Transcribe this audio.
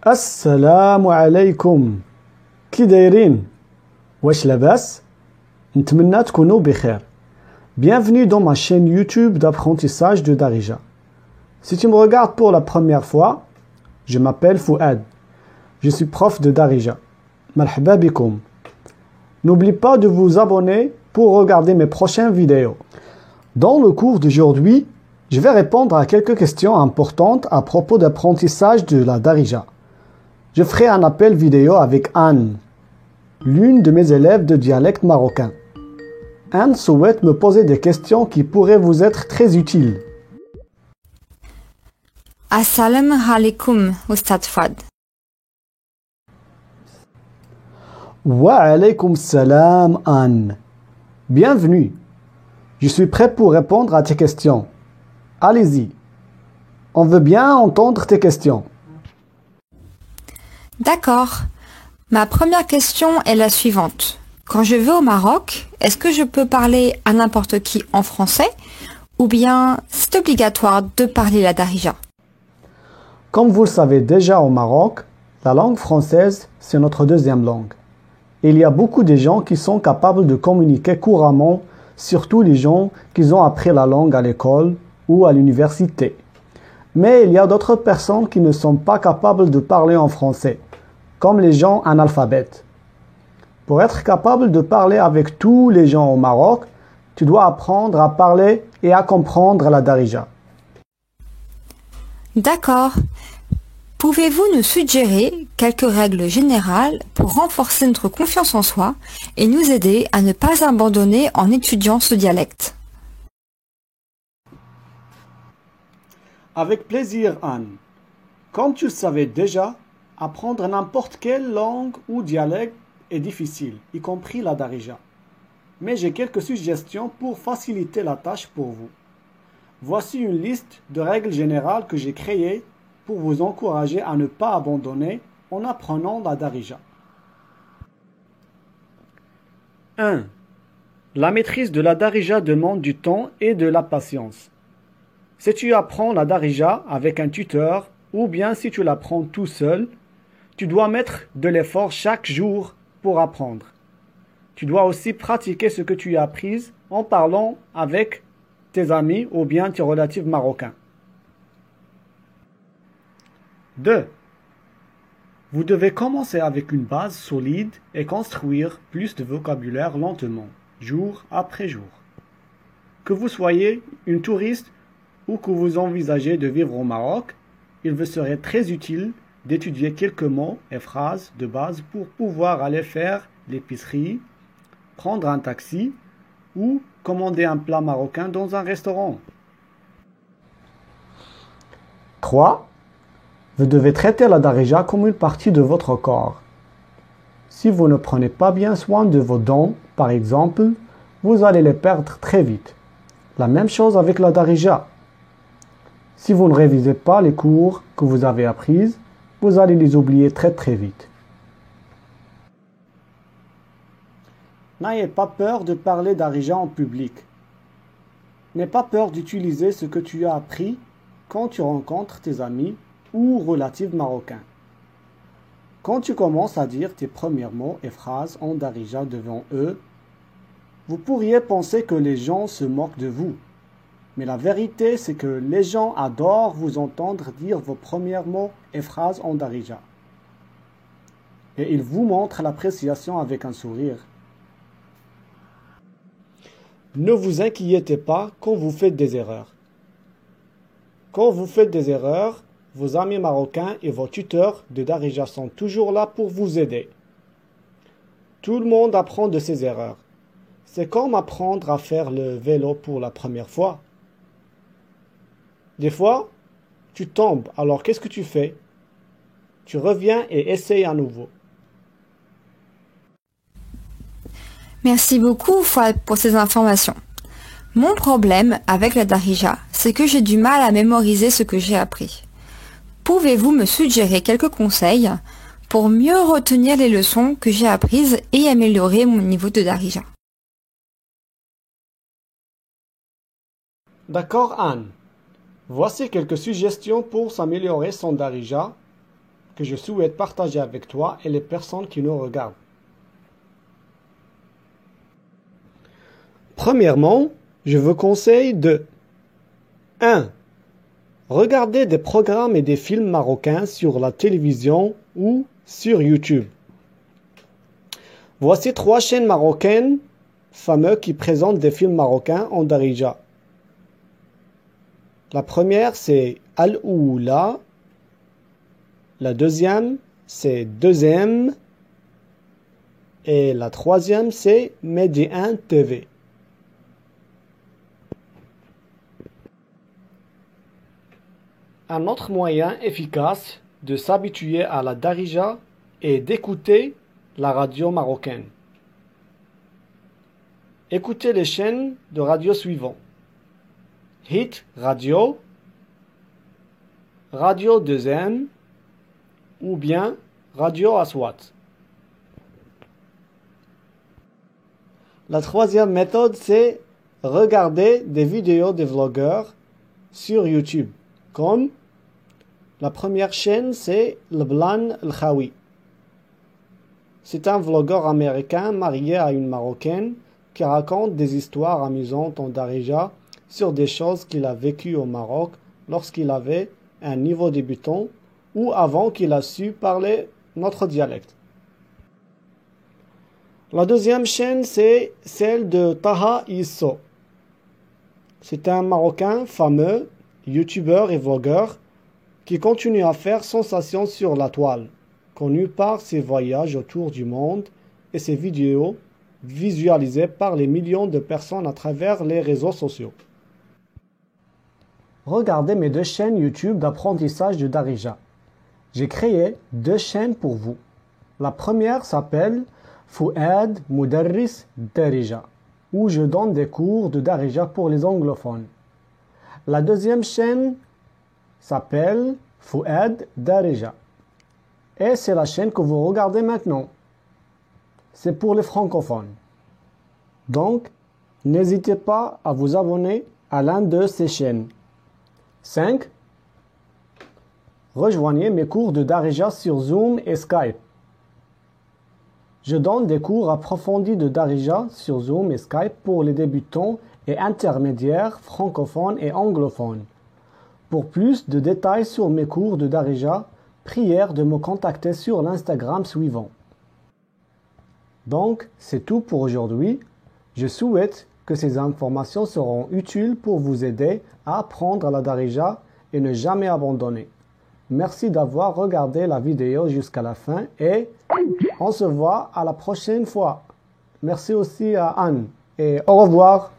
السلام عليكم كي دايرين واش لاباس نتمنى تكونوا بخير. Bienvenue dans ma chaîne YouTube d'apprentissage de Darija. Si tu me regardes pour la première fois, je m'appelle Fouad. Je suis prof de Darija. Marhaba bikoum. N'oublie pas de vous abonner pour regarder mes prochaines vidéos. Dans le cours d'aujourd'hui, je vais répondre à quelques questions importantes à propos d'apprentissage de la Darija. Je ferai un appel vidéo avec Anne, l'une de mes élèves de dialecte marocain. Anne souhaite me poser des questions qui pourraient vous être très utiles. Assalamu alaikum, Oustad Fouad. Wa alaykoum salam Anne. Bienvenue. Je suis prêt pour répondre à tes questions. Allez-y. On veut bien entendre tes questions. D'accord. Ma première question est la suivante. Quand je vais au Maroc, est-ce que je peux parler à n'importe qui en français ou bien c'est obligatoire de parler la Darija? Comme vous le savez déjà au Maroc, la langue française, c'est notre deuxième langue. Il y a beaucoup de gens qui sont capables de communiquer couramment, surtout les gens qui ont appris la langue à l'école ou à l'université. Mais il y a d'autres personnes qui ne sont pas capables de parler en français, comme les gens analphabètes. Pour être capable de parler avec tous les gens au Maroc, tu dois apprendre à parler et à comprendre la Darija. D'accord. Pouvez-vous nous suggérer quelques règles générales pour renforcer notre confiance en soi et nous aider à ne pas abandonner en étudiant ce dialecte? Avec plaisir, Anne. Comme tu le savais déjà, apprendre n'importe quelle langue ou dialecte est difficile, y compris la Darija. Mais j'ai quelques suggestions pour faciliter la tâche pour vous. Voici une liste de règles générales que j'ai créées pour vous encourager à ne pas abandonner en apprenant la Darija. 1. La maîtrise de la Darija demande du temps et de la patience. Si tu apprends la Darija avec un tuteur ou bien si tu l'apprends tout seul, tu dois mettre de l'effort chaque jour pour apprendre. Tu dois aussi pratiquer ce que tu as appris en parlant avec tes amis ou bien tes relatifs marocains. 2. Vous devez commencer avec une base solide et construire plus de vocabulaire lentement, jour après jour. Que vous soyez une touriste ou que vous envisagez de vivre au Maroc, il vous serait très utile d'étudier quelques mots et phrases de base pour pouvoir aller faire l'épicerie, prendre un taxi ou commander un plat marocain dans un restaurant. 3. Vous devez traiter la Darija comme une partie de votre corps. Si vous ne prenez pas bien soin de vos dents, par exemple, vous allez les perdre très vite. La même chose avec la Darija. Si vous ne révisez pas les cours que vous avez appris, vous allez les oublier très vite. N'ayez pas peur de parler Darija en public. N'aie pas peur d'utiliser ce que tu as appris quand tu rencontres tes amis ou relatifs marocains. Quand tu commences à dire tes premiers mots et phrases en Darija devant eux, vous pourriez penser que les gens se moquent de vous. Mais la vérité, c'est que les gens adorent vous entendre dire vos premiers mots et phrases en Darija. Et ils vous montrent l'appréciation avec un sourire. Ne vous inquiétez pas quand vous faites des erreurs. Quand vous faites des erreurs, vos amis marocains et vos tuteurs de Darija sont toujours là pour vous aider. Tout le monde apprend de ses erreurs. C'est comme apprendre à faire le vélo pour la première fois. Des fois, tu tombes, alors qu'est-ce que tu fais? Tu reviens et essayes à nouveau. Merci beaucoup, Fouad, pour ces informations. Mon problème avec la Darija, c'est que j'ai du mal à mémoriser ce que j'ai appris. Pouvez-vous me suggérer quelques conseils pour mieux retenir les leçons que j'ai apprises et améliorer mon niveau de Darija? D'accord, Anne. Voici quelques suggestions pour s'améliorer son Darija. que je souhaite partager avec toi et les personnes qui nous regardent. Premièrement, je vous conseille de 1. Regarder des programmes et des films marocains sur la télévision ou sur YouTube. Voici 3 chaînes marocaines fameuses qui présentent des films marocains en Darija. La première, c'est Al-Oula. La deuxième, c'est 2M. Et la troisième, c'est Médian TV. Un autre moyen efficace de s'habituer à la Darija est d'écouter la radio marocaine. Écoutez les chaînes de radio suivantes. Hit Radio, Radio 2M ou bien Radio Aswat. La troisième méthode, c'est regarder des vidéos de vlogueurs sur YouTube. Comme la première chaîne, c'est Leblan El Khawi. C'est un vlogueur américain marié à une Marocaine qui raconte des histoires amusantes en Darija sur des choses qu'il a vécues au Maroc lorsqu'il avait un niveau débutant ou avant qu'il a su parler notre dialecte. La deuxième chaîne, c'est celle de Taha Isso. C'est un Marocain fameux, youtubeur et vlogueur qui continue à faire sensation sur la toile, connu par ses voyages autour du monde et ses vidéos visualisées par les millions de personnes à travers les réseaux sociaux. Regardez mes 2 chaînes YouTube d'apprentissage de Darija. J'ai créé 2 chaînes pour vous. La première s'appelle Fouad Mudarris Darija, où je donne des cours de Darija pour les anglophones. La deuxième chaîne s'appelle Fouad Darija. Et c'est la chaîne que vous regardez maintenant. C'est pour les francophones. Donc, n'hésitez pas à vous abonner à l'une de ces chaînes. 5. Rejoignez mes cours de Darija sur Zoom et Skype. Je donne des cours approfondis de Darija sur Zoom et Skype pour les débutants et intermédiaires francophones et anglophones. Pour plus de détails sur mes cours de Darija, prière de me contacter sur l'Instagram suivant. Donc, c'est tout pour aujourd'hui. Je souhaite que ces informations seront utiles pour vous aider à apprendre la Darija et ne jamais abandonner. Merci d'avoir regardé la vidéo jusqu'à la fin et on se voit à la prochaine fois. Merci aussi à Anne et au revoir.